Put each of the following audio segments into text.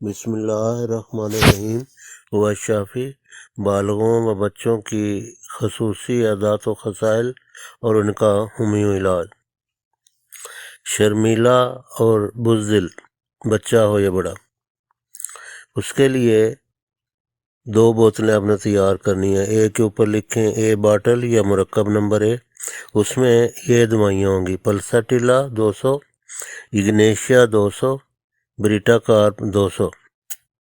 بسم اللہ الرحمن الرحیم۔ ہوا شافی بالغوں و بچوں کی خصوصی عادات و خصائل اور ان کا ہومیو علاج۔ شرمیلا اور بزدل بچہ ہو یا بڑا، اس کے لیے 2 بوتلیں آپ نے تیار کرنی ہیں۔ اے کے اوپر لکھیں اے باٹل یا مرکب نمبر اے، اس میں یہ دوائیاں ہوں گی: پلساٹیلا 200، اگنیشیا 200، بریٹا کارپ 200۔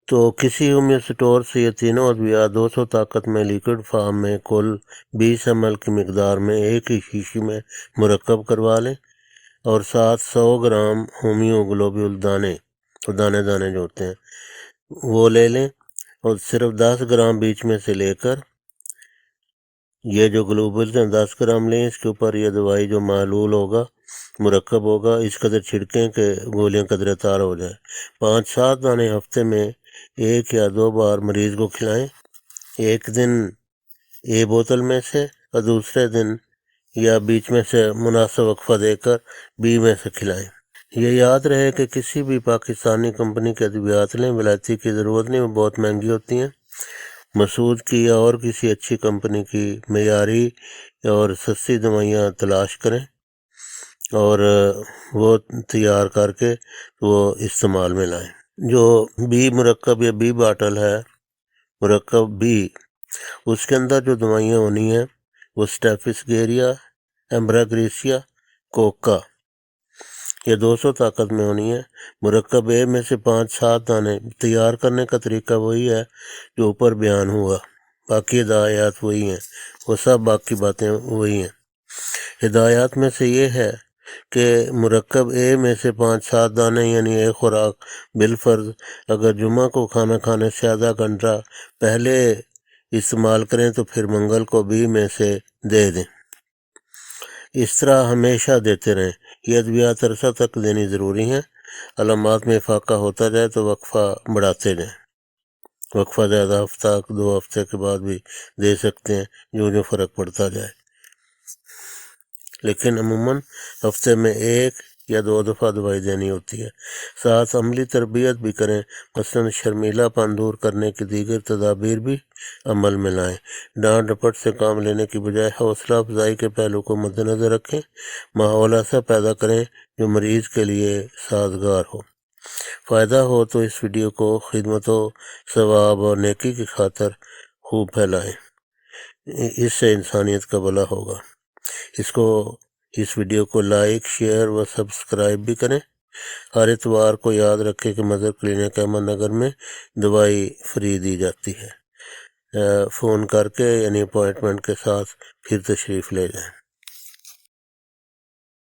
تو کسی ہومیو اسٹور سے یہ تینوں ادویات 200 طاقت میں لیکوڈ فارم میں کل 20 ml کی مقدار میں ایک ہی شیشی میں مرکب کروا لیں، اور ساتھ 100 گرام ہومیو گلوبول دانے جو ہوتے ہیں وہ لے لیں، اور صرف 10 گرام بیچ میں سے لے کر یہ جو گلوبول ہیں 10 گرام لیں۔ اس کے اوپر یہ دوائی جو معلول ہوگا، مرکب ہوگا، اس قدر چھڑکیں کہ گولیاں قدرے تار ہو جائیں۔ 5-7 دانے ہفتے میں 1 یا 2 بار مریض کو کھلائیں، ایک دن اے بوتل میں سے اور دوسرے دن یا بیچ میں سے مناسب وقفہ دے کر بی میں سے کھلائیں۔ یہ یاد رہے کہ کسی بھی پاکستانی کمپنی کے ادویات لیں، ولایتی کی ضرورت نہیں، وہ بہت مہنگی ہوتی ہیں۔ مسعود کی یا اور کسی اچھی کمپنی کی معیاری اور سستی دوائیاں تلاش کریں اور وہ تیار کر کے وہ استعمال میں لائیں۔ جو بی مرکب یا بی باٹل ہے، مرکب بی، اس کے اندر جو دوائیاں ہونی ہیں وہ سٹیفس گیریا، ایمبراگریسیا، کوکا، یہ 200 طاقت میں ہونی ہے۔ مرکب اے میں سے 5-7 دانے۔ تیار کرنے کا طریقہ وہی ہے جو اوپر بیان ہوا، باقی ہدایات وہی ہیں، وہ سب باقی باتیں وہی ہیں۔ ہدایات میں سے یہ ہے کہ مرکب اے میں سے 5-7 دانے یعنی ایک خوراک بالفرض اگر جمعہ کو کھانا کھانے سے آدھا گھنٹہ پہلے استعمال کریں تو پھر منگل کو بی میں سے دے دیں۔ اس طرح ہمیشہ دیتے رہیں۔ یہ ادویات عرصہ تک دینی ضروری ہیں۔ علامات میں افاقہ ہوتا جائے تو وقفہ بڑھاتے جائیں۔ وقفہ زیادہ ہفتہ 2 ہفتے کے بعد بھی دے سکتے ہیں، جو فرق پڑتا جائے، لیکن عموماً ہفتے میں 1 یا 2 دفعہ دوائی دینی ہوتی ہے۔ ساتھ عملی تربیت بھی کریں، مثلاً شرمیلا پن دور کرنے کی دیگر تدابیر بھی عمل میں لائیں۔ ڈانٹ ڈپٹ سے کام لینے کی بجائے حوصلہ افزائی کے پہلو کو مد نظر رکھیں۔ ماحول ایسا پیدا کریں جو مریض کے لیے سازگار ہو۔ فائدہ ہو تو اس ویڈیو کو خدمت و ثواب اور نیکی کی خاطر خوب پھیلائیں، اس سے انسانیت کا بھلا ہوگا۔ اس ویڈیو کو لائک، شیئر و سبسکرائب بھی کریں۔ ہر اتوار کو یاد رکھیں کہ مدر کلینک احمد نگر میں دوائی فری دی جاتی ہے۔ فون کر کے یعنی اپوائنٹمنٹ کے ساتھ پھر تشریف لے جائیں۔